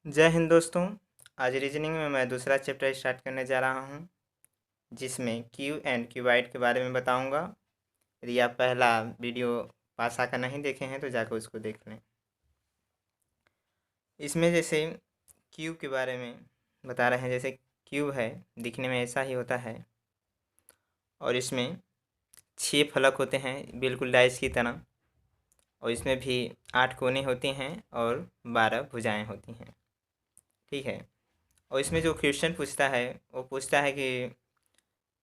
जय हिंद दोस्तों। आज रीजनिंग में मैं दूसरा चैप्टर स्टार्ट करने जा रहा हूँ, जिसमें क्यू एंड क्यूबाइड के बारे में बताऊँगा। यदि आप पहला वीडियो पास आकर नहीं देखे हैं तो जाकर उसको देख लें। इसमें जैसे क्यूब के बारे में बता रहे हैं। जैसे क्यूब है, दिखने में ऐसा ही होता है और इसमें 6 फलक होते हैं बिल्कुल डाइस की तरह, और इसमें भी 8 कोने होते हैं और 12 भुजाएं होती हैं। ठीक है। और इसमें जो क्वेश्चन पूछता है वो पूछता है कि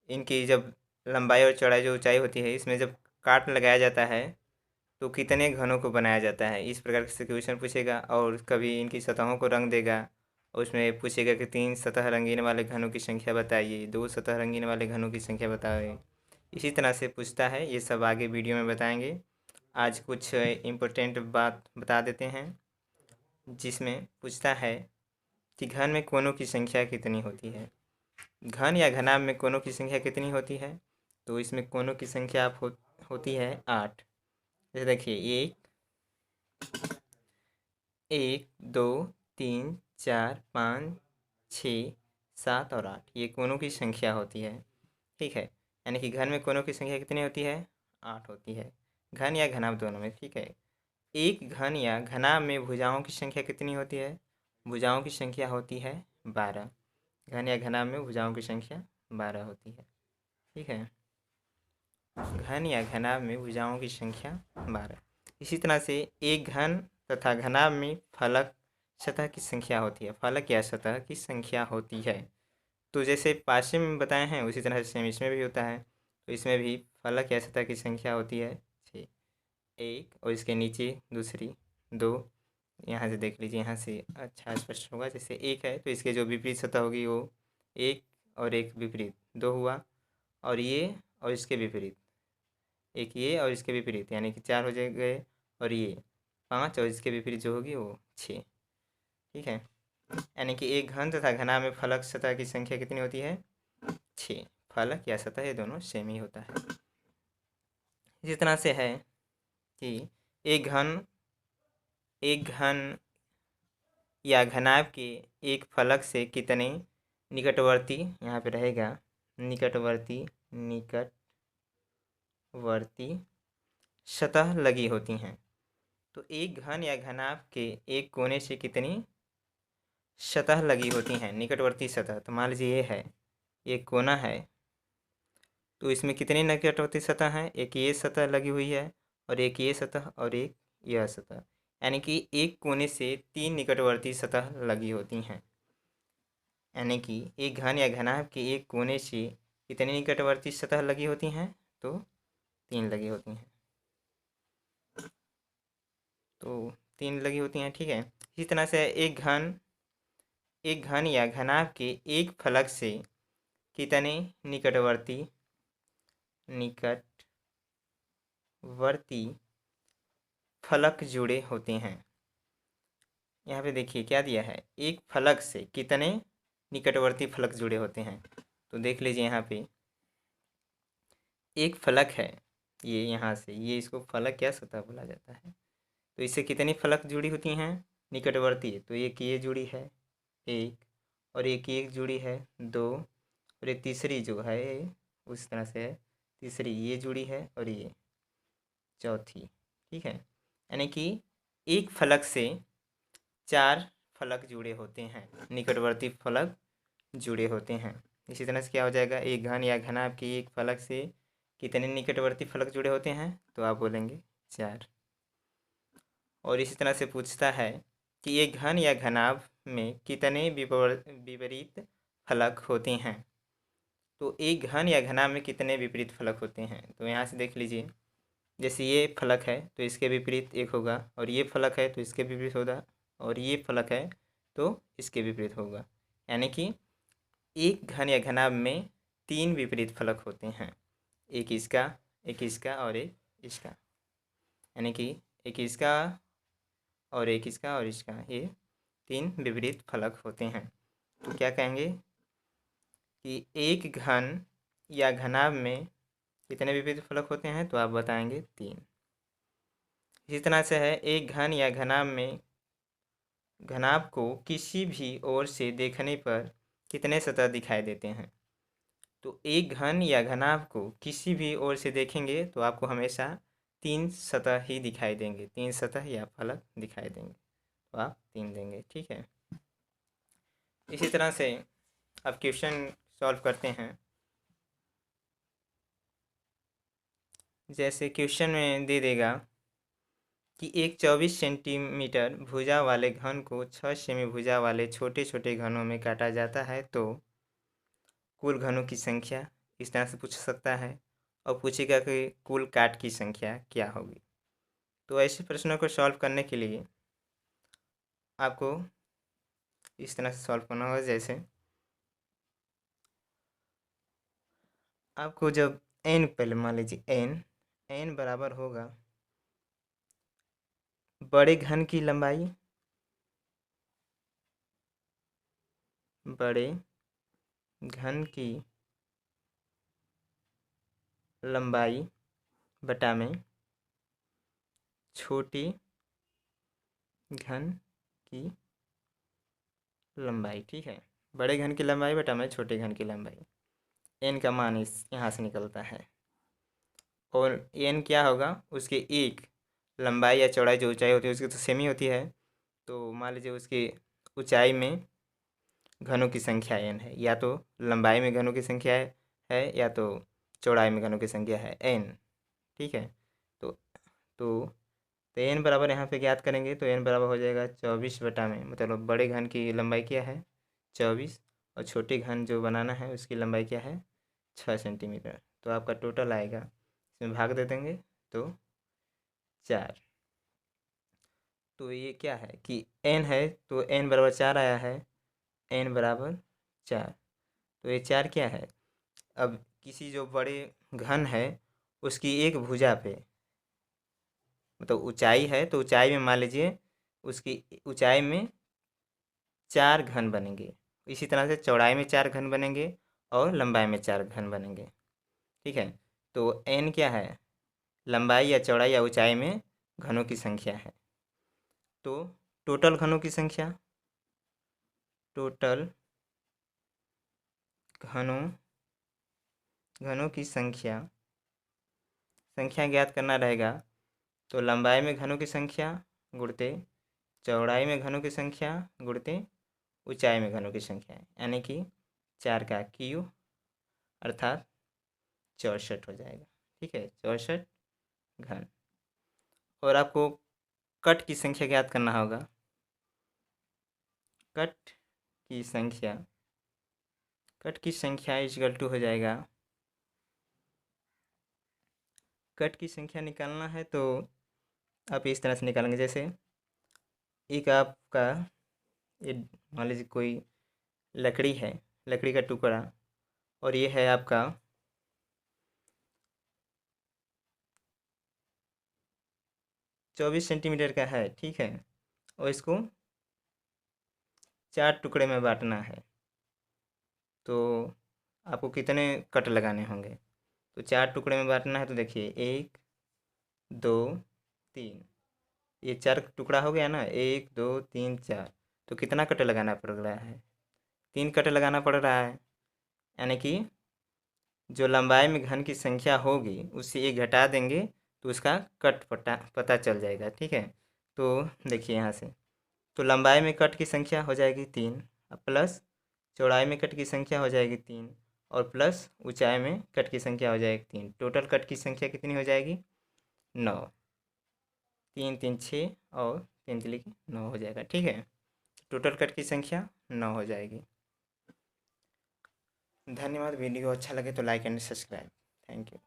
इनकी जब लंबाई और चौड़ाई जो ऊंचाई होती है, इसमें जब काट लगाया जाता है तो कितने घनों को बनाया जाता है, इस प्रकार से क्वेश्चन पूछेगा। और कभी इनकी सतहों को रंग देगा और उसमें पूछेगा कि 3 सतह रंगीन वाले घनों की संख्या बताइए, 2 सतह रंगीन वाले घनों की संख्या बताइए। इसी तरह से पूछता है। ये सब आगे वीडियो में बताएंगे। आज कुछ इम्पोर्टेंट बात बता देते हैं, जिसमें पूछता है कि घन में कोनों की संख्या कितनी होती है। घन या घनाभ में कोनों की संख्या कितनी होती है, तो इसमें कोनों की संख्या आप होती है 8। जैसे देखिए, एक 2 3 4 5 6 7 और 8, ये कोनों की संख्या होती है। ठीक है। यानी कि घन में कोनों की संख्या कितनी होती है, 8 होती है, घन या घनाभ दोनों में। ठीक है। एक घन या घनाभ में भुजाओं की संख्या कितनी होती है, भुजाओं की संख्या होती है 12। घन या घनाभ में भुजाओं की संख्या 12 होती है। ठीक है। घन या घनाभ में भुजाओं की संख्या 12। इसी तरह से एक घन तथा घनाभ में फलक सतह की संख्या होती है, फलक या सतह की संख्या होती है। तो जैसे पाँचवें में बताए हैं उसी तरह से सेम इसमें भी होता है। तो इसमें भी फलक या सतह की संख्या होती है 6, एक और इसके नीचे दूसरी 2। यहाँ से देख लीजिए, यहाँ से अच्छा स्पष्ट होगा। जैसे एक है तो इसके जो विपरीत सतह होगी वो एक, और एक विपरीत 2 हुआ, और ये और इसके विपरीत एक, ये और इसके विपरीत यानी कि 4 हो गए, और ये 5 और इसके विपरीत जो होगी वो 6। ठीक है। यानी कि एक घन तथा घना में फलक सतह की संख्या कितनी होती है, 6। फलक या सतह ये दोनों सेम ही होता है। इसी तरह से है कि एक घन या घनाभ के एक फलक से कितने निकटवर्ती, यहाँ पे रहेगा निकटवर्ती सतह लगी होती हैं। तो एक घन या घनाभ के एक कोने से कितनी सतह लगी होती हैं, निकटवर्ती सतह। तो मान लीजिए ये है, एक कोना है, तो इसमें कितनी निकटवर्ती सतह हैं, एक ये सतह लगी हुई है और एक ये सतह और एक यह सतह। यानी कि एक कोने से 3 निकटवर्ती सतह लगी होती हैं। यानी कि एक घन या घनाभ के एक कोने से कितनी निकटवर्ती सतह लगी होती हैं, तो 3 लगी होती हैं। तो 3 लगी होती हैं। ठीक है। इसी तरह से एक घन या घनाभ के एक फलक से कितने निकटवर्ती फलक जुड़े होते हैं। यहाँ पे देखिए क्या दिया है, एक फलक से कितने निकटवर्ती फलक जुड़े होते हैं। तो देख लीजिए, यहाँ पे एक फलक है, ये यहाँ से ये, इसको फलक या सतह बोला जाता है। तो इससे कितनी फलक जुड़ी होती हैं, निकटवर्ती। तो एक ये जुड़ी है एक, और एक जुड़ी है 2, और एक तीसरी जो है उस तरह से है, तीसरी ये जुड़ी है और ये चौथी। ठीक है। यानी कि एक फलक से 4 फलक जुड़े होते हैं, निकटवर्ती फलक जुड़े होते हैं। इसी तरह से क्या हो जाएगा, एक घन या घनाभ के एक फलक से कितने निकटवर्ती फलक जुड़े होते हैं, तो आप बोलेंगे 4। और इसी तरह से पूछता है कि एक घन या घनाभ में कितने विपरीत फलक होते हैं। तो एक घन या घनाभ में कितने विपरीत फलक होते हैं, तो यहाँ से देख लीजिए। जैसे ये फलक है तो इसके विपरीत एक होगा, और ये फलक है तो इसके विपरीत होगा, और ये फलक है तो इसके विपरीत होगा। यानी कि एक घन या घनाभ में 3 विपरीत फलक होते हैं, एक इसका और एक इसका। यानी कि एक इसका और एक इसका और इसका, ये 3 विपरीत फलक होते हैं। तो क्या कहेंगे कि एक घन या घनाभ में कितने विपरीत फलक होते हैं, तो आप बताएंगे 3। इसी तरह से है, एक घन या घनाभ में घनाभ को किसी भी ओर से देखने पर कितने सतह दिखाई देते हैं? तो एक घन या घनाभ को किसी भी ओर से देखेंगे तो आपको हमेशा 3 सतह ही दिखाई देंगे, 3 सतह या फलक दिखाई देंगे, तो आप 3 देंगे। ठीक है, इसी तरह से अब क्वेश्चन सॉल्व करते हैं। जैसे क्वेश्चन में दे देगा कि एक 24 सेंटीमीटर भुजा वाले घन को 6 सेमी भुजा वाले छोटे छोटे घनों में काटा जाता है, तो कुल घनों की संख्या, इस तरह से पूछ सकता है। और पूछेगा कि कुल काट की संख्या क्या होगी। तो ऐसे प्रश्नों को सॉल्व करने के लिए आपको इस तरह से सॉल्व करना होगा। जैसे आपको जब n, पहले मान लीजिए n बराबर होगा बड़े घन की लंबाई, बड़े घन की लंबाई बटा में छोटी घन की लंबाई। ठीक है, बड़े घन की लंबाई बटा में छोटे घन की लंबाई। n का मान इस यहाँ से निकलता है, और n क्या होगा, उसके एक लंबाई या चौड़ाई जो ऊंचाई होती है उसकी तो सेम ही होती है। तो मान लीजिए उसकी ऊंचाई में घनों की संख्या n है, या तो लंबाई में घनों की संख्या है या तो चौड़ाई में घनों की संख्या है n। ठीक है, तो तो तो n बराबर यहाँ पे ज्ञात करेंगे तो n बराबर हो जाएगा 24 बटा में, मतलब बड़े घन की लंबाई क्या है 24, और छोटे घन जो बनाना है उसकी लंबाई क्या है 6 सेंटीमीटर। तो आपका टोटल आएगा, इसमें भाग दे देंगे तो 4। तो ये क्या है कि n है तो n बराबर 4 आया है, n बराबर 4। तो ये 4 क्या है, अब किसी जो बड़े घन है उसकी एक भुजा पे, मतलब ऊंचाई है तो ऊंचाई में मान लीजिए उसकी ऊंचाई में 4 घन बनेंगे, इसी तरह से चौड़ाई में 4 घन बनेंगे और लंबाई में 4 घन बनेंगे। ठीक है, तो n क्या है, लंबाई या चौड़ाई या ऊंचाई में घनों की संख्या है। तो टोटल घनों की संख्या, टोटल घनों घनों की संख्या ज्ञात करना रहेगा। तो लंबाई में घनों की संख्या गुणते चौड़ाई में घनों की संख्या गुणते ऊंचाई में घनों की संख्या, यानी कि 4 का क्यू अर्थात 64 हो जाएगा। ठीक है, 64 घन। और आपको कट की संख्या ज्ञात करना होगा। कट की संख्या इक्वल टू हो जाएगा, कट की संख्या निकालना है तो आप इस तरह से निकालेंगे। जैसे एक आपका ये मान लीजिए कोई लकड़ी है, लकड़ी का टुकड़ा, और ये है आपका 24 सेंटीमीटर का है। ठीक है, और इसको 4 टुकड़े में बांटना है, तो आपको कितने कट लगाने होंगे। तो 4 टुकड़े में बांटना है तो देखिए 1 2 3, ये 4 टुकड़ा हो गया ना, 1 2 3 4। तो कितना कट लगाना पड़ रहा है, 3 कट लगाना पड़ रहा है, यानी कि जो लंबाई में घन की संख्या होगी उससे एक घटा देंगे तो उसका कट पता चल जाएगा। ठीक है, तो देखिए यहाँ से, तो लंबाई में कट की संख्या हो जाएगी 3, प्लस चौड़ाई में कट की संख्या हो जाएगी 3, और प्लस ऊंचाई में कट की संख्या हो जाएगी 3। टोटल कट की संख्या कितनी हो जाएगी 9, 3 3 6 और 3 3 9 हो जाएगा। ठीक है, टोटल कट की संख्या 9 हो जाएगी। धन्यवाद। वीडियो अच्छा लगे तो like and subscribe. Thank you.